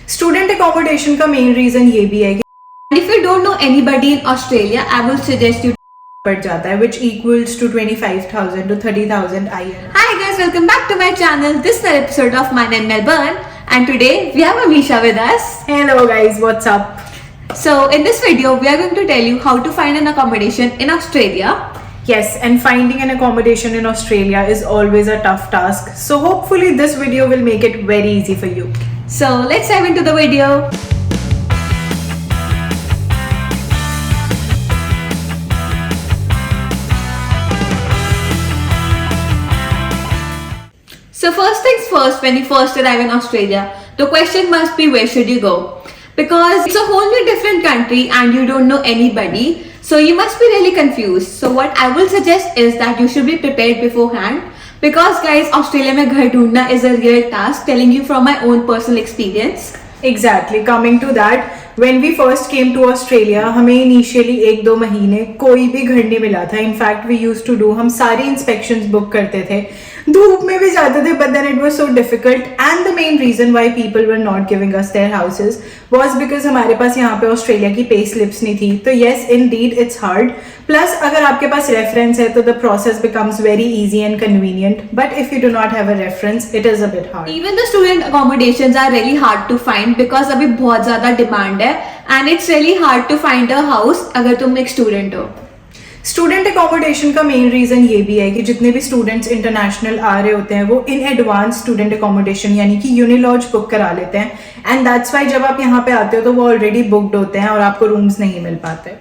Student accommodation का main reason ये भी है कि if you don't know anybody in Australia, I will suggest you. पड़ जाता है which equals to 25,000 to 30,000 INR. Hi guys, welcome back to my channel. This is an episode of Mine and Melbourne, and today we have Amisha with us. Hello guys, what's up? So in this video, we are going to tell you how to find an accommodation in Australia. Yes, and finding an accommodation in Australia is always a tough task. So hopefully this video will make it very easy for you. So let's dive into the video. So first things first, when you first arrive in Australia, the question must be where should you go? Because it's a wholly different country and you don't know anybody, so you must be really confused. So what I will suggest is that you should be prepared beforehand. Because guys, Australia में घर ढूंढना is a real task, telling you from my own personal experience. Exactly, coming to that, when we first came to Australia, हमें initially 1-2 महीने कोई भी घर नहीं मिला था. In fact, we used to do, हम सारी inspections book करते थे, धूप में भी जाते थे, but then it was so difficult, and the main reason why people were not giving us their houses was because हमारे पास यहाँ पे ऑस्ट्रेलिया की पे स्लिप्स नहीं थी. तो yes, indeed it's hard. Plus अगर आपके पास रेफरेंस है तो the process becomes very easy and convenient, but if you do not have a reference, it is a bit hard. Even the student accommodations are really hard to find because अभी बहुत ज़्यादा demand है, and it's really hard to find a house अगर तुम एक student हो. Student accommodation का main reason ये भी है कि जितने भी स्टूडेंट्स इंटरनेशनल आ रहे होते हैं वो इन एडवांस स्टूडेंट अकोमोडेशन यानी कि यूनिलॉज बुक करा लेते हैं, एंड दैट्स वाई जब आप यहाँ पे आते हो तो वो ऑलरेडी बुकड होते हैं और आपको रूम्स नहीं मिल पाते.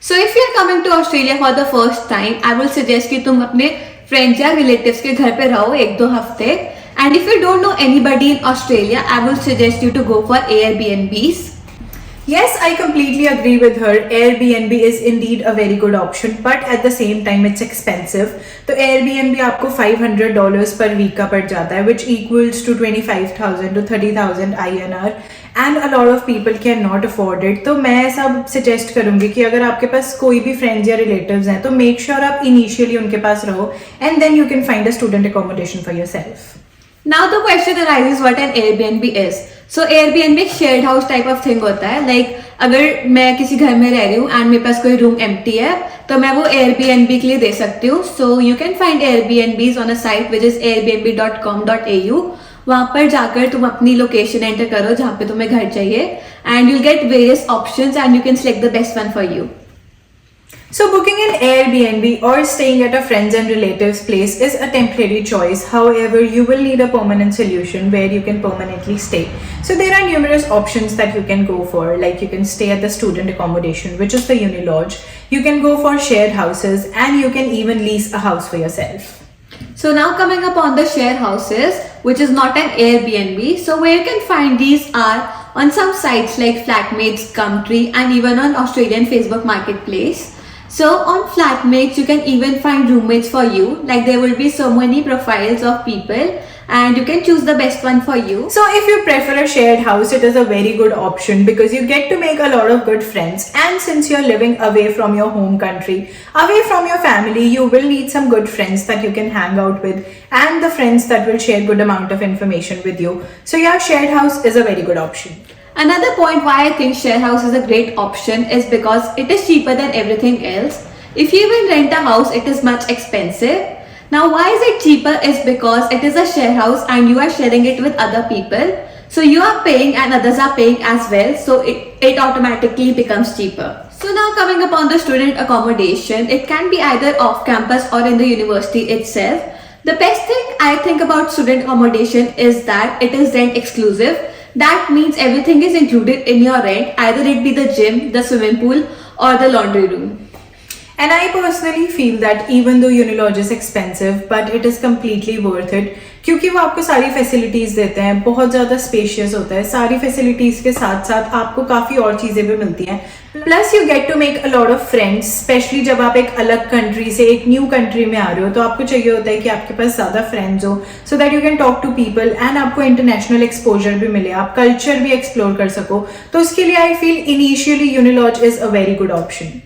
So if you are coming to Australia for the first time, I will suggest कि तुम अपने फ्रेंड्स या रिलेटिव्स के घर पे रहो 1-2 हफ्ते. And if you don't know anybody in Australia, I will suggest you to go for Airbnbs. Yes, I completely agree with her. Airbnb is indeed a very good option, but at the same time it's expensive. तो Airbnb आपको $500 per week का पड़ जाता है, which equals to 25,000 to 30,000 INR, and a lot of people cannot afford it. तो मैं ऐसा suggest करूँगी कि अगर आपके पास कोई भी friends या relatives हैं तो make sure आप initially उनके पास रहो, and then you can find a student accommodation for yourself. Now the question arises what an Airbnb is. So Airbnb एक shared house type of thing होता है. Like अगर मैं किसी घर में रह रही हूँ and मेरे पास कोई room empty है तो मैं वो Airbnb के लिए दे सकती हूँ. So you can find Airbnbs on a site which is airbnb.com.au. वहाँ पर जाकर तुम अपनी लोकेशन एंटर करो जहाँ पे तुम्हें घर चाहिए, and you'll get various options and you can select the best one for you. So booking an Airbnb or staying at a friend's and relative's place is a temporary choice. However, you will need a permanent solution where you can permanently stay. So there are numerous options that you can go for. Like you can stay at the student accommodation, which is the Unilodge. You can go for shared houses, and you can even lease a house for yourself. So now coming up on the share houses, which is not an Airbnb. So where you can find these are on some sites like Flatmates, Gumtree, and even on Australian Facebook Marketplace. So on Flatmates, you can even find roommates for you. Like there will be so many profiles of people and you can choose the best one for you. So if you prefer a shared house, it is a very good option because you get to make a lot of good friends. And since you're living away from your home country, away from your family, you will need some good friends that you can hang out with, and the friends that will share good amount of information with you. So yeah, shared house is a very good option. Another point why I think share house is a great option is because it is cheaper than everything else. If you even rent a house, it is much expensive. Now why is it cheaper is because it is a share house and you are sharing it with other people. So you are paying and others are paying as well. So it automatically becomes cheaper. So now coming upon the student accommodation, it can be either off campus or in the university itself. The best thing I think about student accommodation is that it is rent exclusive. That means everything is included in your rent, either it be the gym, the swimming pool or the laundry room. And I personally feel that even though Unilodge is expensive, but it is completely worth it क्योंकि वो आपको सारी facilities देते हैं, बहुत ज़्यादा spacious होता है. सारी फैसिलिटीज़ के साथ साथ आपको काफ़ी और चीज़ें भी मिलती हैं. Plus you get to make a lot of friends, specially जब आप एक अलग कंट्री से एक न्यू कंट्री में आ रहे हो तो आपको चाहिए होता है कि आपके पास ज़्यादा फ्रेंड्स हो, so that you can talk to people and आपको इंटरनेशनल एक्सपोजर भी मिले, आप कल्चर भी एक्सप्लोर कर सको. तो उसके लिए आई फील इनिशियली यूनिलॉज is a very good option.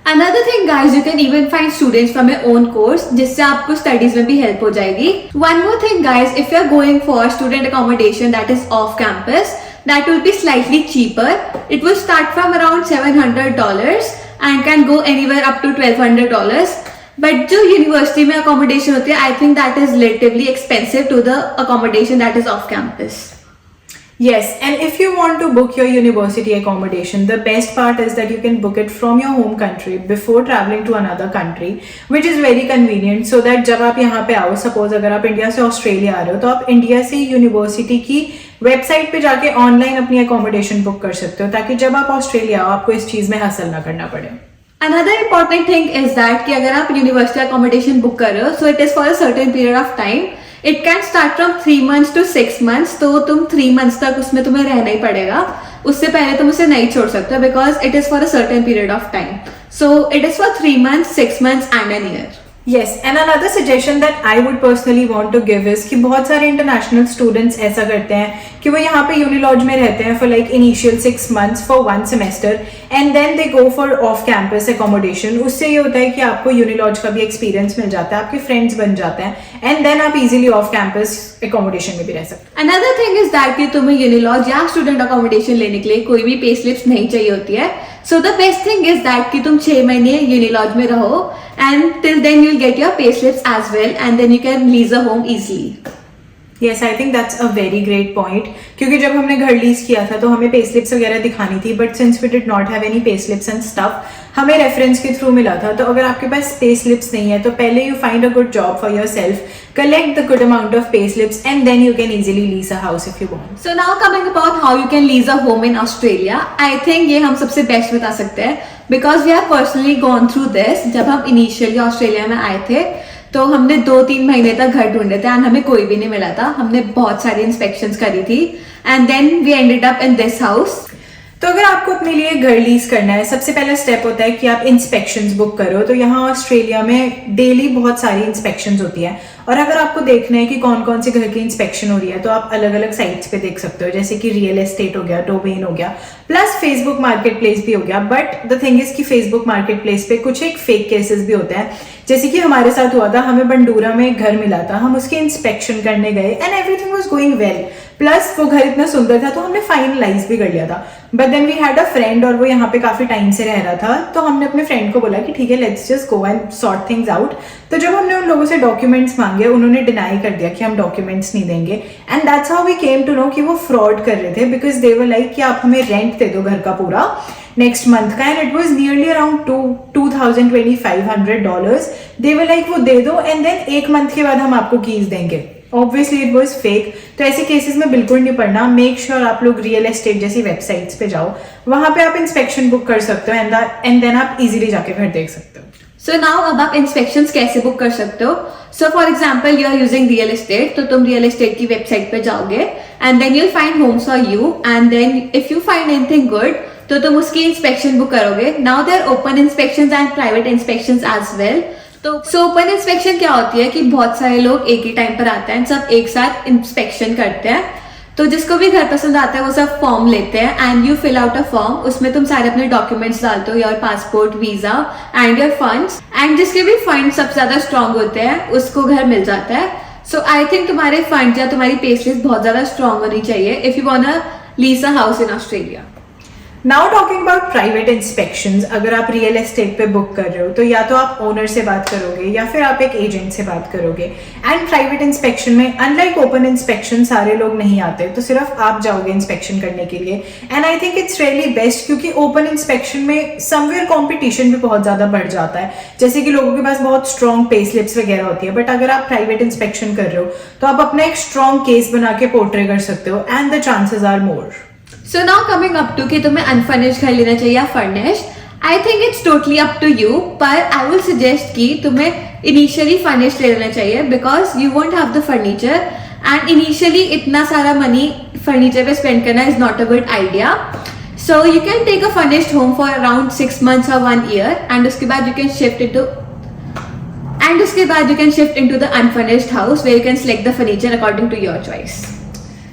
Another thing guys, you can even find students from your own course जिससे आपको studies में भी help हो जाएगी. One more thing guys, if you are going for student accommodation that is off campus, that will be slightly cheaper. It will start from around $700 and can go anywhere up to $1,200. But जो university में accommodation होती है, I think that is relatively expensive to the accommodation that is off campus. Yes, and if you want to book your university accommodation, the best part is that you can book it from your home country before traveling to another country, which is very convenient. So that जब आप यहाँ पे आओ, suppose अगर आप India से Australia आ रहे हो, तो आप इंडिया से यूनिवर्सिटी की वेबसाइट पे जाके ऑनलाइन अपनी accommodation बुक कर सकते हो, ताकि जब आप ऑस्ट्रेलिया आओ आपको इस चीज में हासिल ना करना पड़े. Another important thing is that कि अगर आप यूनिवर्सिटी accommodation बुक कर रहे हो, so it is for a certain period of time. It can start from 3 months to 6 months. तो तुम 3 months तक उसमें तुम्हें रहना ही पड़ेगा. उससे पहले तुम उसे नहीं छोड़ सकते because it is for a certain period of time. So it is for 3 months, 6 months and a year. Yes, and another suggestion that I would personally want to give is कि बहुत सारे international students ऐसा करते हैं कि वो यहाँ पे यूनिलॉज में रहते हैं for like initial 6 months for 1 semester and then they go for off campus accommodation. उससे ये होता है कि आपको यूनिलॉज का भी एक्सपीरियंस मिल जाता है, आपके फ्रेंड्स बन जाते हैं and then आप easily off campus accommodation में भी रह सकते हैं. Another thing is that कि तुम्हें यूनिलॉज या स्टूडेंट अकोमोडेशन लेने के लिए कोई भी पे स्लिप्स नहीं चाहिए होती है. So the best thing is that कि तुम 6 महीने यूनिलॉज में रहो and till then you'll get your pay slips as well and then you can lease a home easily. Yes, I think that's a very great point. क्योंकि जब हमने घर lease किया था तो हमें पे स्लिप्स वगैरह दिखानी थी, but since we did not have any pay slips and stuff, हमें रेफरेंस के थ्रू मिला था. तो अगर आपके पास पे स्लिप्स नहीं है तो पहले you find a good job for yourself, collect the good amount of pay slips and then you can easily lease a house if you want. So now coming about how you can lease a home in Australia, I think ये हम सबसे best बता सकते हैं because we have personally gone through this. जब हम initially Australia में आए थे तो हमने 2-3 महीने तक घर ढूंढे थे and हमें कोई भी नहीं मिला था. हमने बहुत सारी इंस्पेक्शंस करी थी and then we ended up in this house. तो अगर आपको अपने लिए घर लीज करना है, सबसे पहला स्टेप होता है कि आप इंस्पेक्शंस बुक करो. तो यहाँ ऑस्ट्रेलिया में डेली बहुत सारी इंस्पेक्शंस होती है और अगर आपको देखना है कि कौन कौन से घर की इंस्पेक्शन हो रही है तो आप अलग अलग साइट्स पे देख सकते हो, जैसे कि रियल एस्टेट हो गया, डोमेन हो गया, प्लस फेसबुक मार्केट प्लेस भी हो गया. बट द थिंग इज कि फेसबुक मार्केट प्लेस पे कुछ एक फेक केसेस भी होते हैं, जैसे कि हमारे साथ हुआ था. हमें बंडूरा में एक घर मिला था, हम उसकी इंस्पेक्शन करने गए and everything was going well, plus वो घर इतना सुंदर था तो हमने फाइनलाइज भी कर लिया था. But then we had a friend और वो यहाँ पे काफी टाइम से रह रहा था, तो हमने अपने फ्रेंड को बोला कि ठीक है let's just go and sort things out. तो जब हमने उन लोगों से डॉक्यूमेंट्स मांगे उन्होंने डिनाई कर दिया कि हम डॉक्यूमेंट्स नहीं देंगे and that's how we came to know कि वो फ्रॉड कर रहे थे बिकॉज दे वर लाइक कि आप हमें रेंट दे दो घर का पूरा नेक्स्ट मंथ का, and it was nearly around $2,000-$2,500. They were like वो दे दो एंड देन 1 मंथ के बाद हम आपको कीज देंगे. Obviously it was fake. तो ऐसे केसेस में बिल्कुल नहीं पड़ना. मेक श्योर आप लोग रियल एस्टेट जैसी वेबसाइट्स पे जाओ, वहां पे आप इंस्पेक्शन बुक कर सकते हो एंड देन आप इजीली जाके घर देख सकते हो. So now अब आप इंस्पेक्शंस कैसे बुक कर सकते हो? So for example you are using real estate, तो तुम रियल एस्टेट की वेबसाइट पे जाओगे and then you'll find homes for you and then if you find anything good तो तुम उसकी इंस्पेक्शन बुक करोगे. Now there are open inspections and private inspections as well. तो ओपन इंस्पेक्शन क्या होती है कि बहुत सारे लोग एक ही टाइम पर आते हैं, सब एक साथ इंस्पेक्शन करते हैं. तो जिसको भी घर पसंद आता है वो सब फॉर्म लेते हैं and you fill out a form. उसमें तुम सारे अपने डॉक्यूमेंट्स डालते हो, your passport, visa and your funds, and जिसके भी फंड सबसे ज्यादा स्ट्रॉन्ग होते हैं उसको घर मिल जाता है. सो आई थिंक तुम्हारे फंड या तुम्हारी पे स्लिप बहुत ज्यादा स्ट्रॉन्ग होनी चाहिए if you want to lease a house in Australia. Now talking about private inspections, अगर आप रियल एस्टेट पे बुक कर रहे हो तो या तो आप ओनर से बात करोगे या फिर आप एक एजेंट से बात करोगे. एंड प्राइवेट इंस्पेक्शन में अनलाइक ओपन इंस्पेक्शन सारे लोग नहीं आते, तो सिर्फ आप जाओगे इंस्पेक्शन करने के लिए. And I think it's really best क्योंकि ओपन इंस्पेक्शन में समवेयर कॉम्पिटिशन भी बहुत ज्यादा बढ़ जाता है, जैसे कि लोगों के पास बहुत स्ट्रॉन्ग पे स्लिप्स वगैरह होती है. बट अगर आप प्राइवेट इंस्पेक्शन कर रहे हो तो आप अपना एक स्ट्रॉन्ग केस बना के पोर्ट्रे कर सकते हो and the chances are more. So now coming up to कि तुम्हें अनफर्निश्ड घर लेना चाहिए या furnished, I think it's totally up to you. पर आई विल सजेस्ट कि तुम्हें इनिशियली फर्निश्ड ले लेना चाहिए because you won't have the furniture and initially इतना सारा मनी फर्नीचर पे स्पेंड करना is not a good idea. So you can take a furnished home for around 6 months or 1 year and उसके बाद you can shift into the unfurnished house where you can select the furniture according to your choice.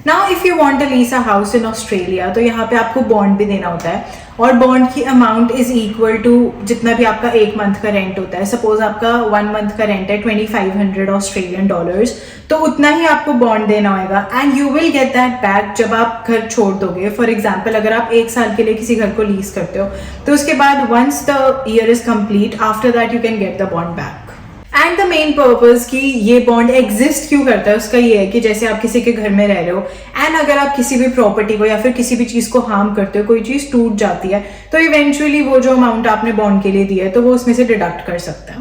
Now if you want to lease a house in Australia, तो यहाँ पे आपको bond भी देना होता है, और बॉन्ड की अमाउंट इज इक्वल टू जितना भी आपका एक मंथ का रेंट होता है. सपोज आपका 1 मंथ का रेंट है 2500 ऑस्ट्रेलियन डॉलर्स, तो उतना ही आपको बॉन्ड देना होगा, and you will get that back जब आप घर छोड़ दोगे. फॉर एग्जाम्पल अगर आप 1 साल के लिए किसी घर को लीज करते हो, तो उसके बाद once the year is complete, after that you can get the bond back. And the main purpose कि ये बॉन्ड एग्जिस्ट क्यों करता है उसका ये है कि जैसे आप किसी के घर में रह रहे हो, एंड अगर आप किसी भी प्रॉपर्टी को या फिर किसी भी चीज को हार्म करते हो, कोई चीज टूट जाती है, तो इवेंचुअली वो जो अमाउंट आपने बॉन्ड के लिए दिया है तो वो उसमें से डिडक्ट कर सकता है.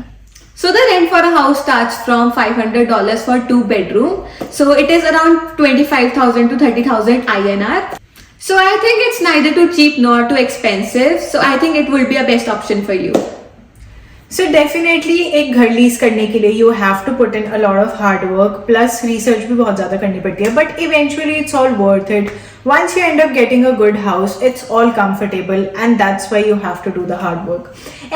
So the rent for a house starts from $500 for 2 bedroom. So it is around 25,000 to 30,000 INR. So I think it's neither too cheap nor too expensive. So I think it will be a best option for you. सो definitely एक घर lease करने के लिए you have to put in a lot of hard work, plus research भी बहुत ज्यादा करनी पड़ती है, but eventually it's all worth it. Once you end up getting a good house, it's all comfortable, and that's why you have to do the hard work.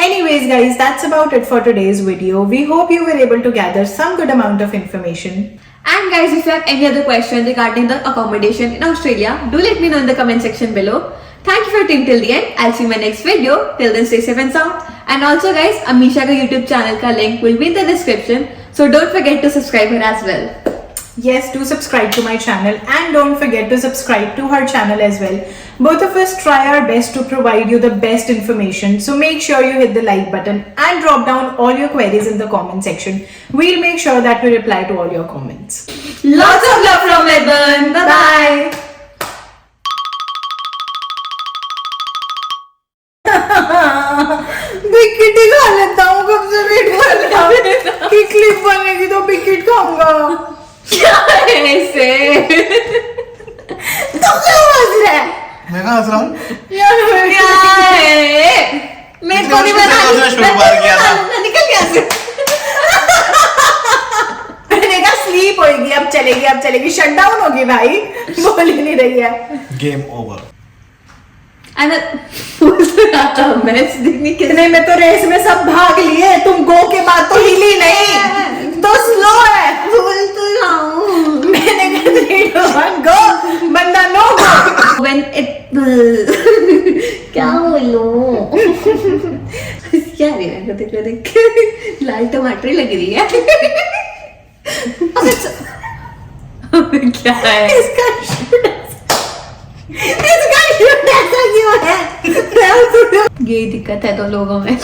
Anyways guys, that's about it for today's video. We hope you were able to gather some good amount of information. And guys, if you have any other question regarding the accommodation in Australia, do let me know in the comment section below. Thank you for tuning till the end. I'll see you in my next video. Till then, stay safe and sound. And also guys, Amisha ka YouTube channel ka link will be in the description. So don't forget to subscribe her as well. Yes, do subscribe to my channel, and don't forget to subscribe to her channel as well. Both of us try our best to provide you the best information, so make sure you hit the like button and drop down all your queries in the comment section. We'll make sure that we reply to all your comments. Lots of love from Melbourne. Bye bye. Biscuit ही खा लेता हूँ, कब से wait कर रहा हूँ कि क्लिप बनेगी तो बिस्किट खाऊंगा. क्या है ऐसे? तो क्या हंस रहा है? मैं कहाँ हंस रहा हूँ? क्या है? मैं तो नहीं बना हंसना शुरू बार किया था. निकल गया से. मैंने कहा स्लीप होगी, अब चलेगी, शट डाउन होगी भाई, बोल ही नहीं रही है. Game over. इतने में तो रेस में सब भाग लिए, तुम गो के बाद तो हिली नहीं, तो स्लो है. बोल तो जाऊं. मैंने कहा 3 2 1 गो, बंदा नो गो. When it क्या बोलूं? क्या रे रहा देख लाल टमाटर लग रही है. क्या है इसका शूट ऐसा क्यों है? यही दिक्कत है तो लोगों में.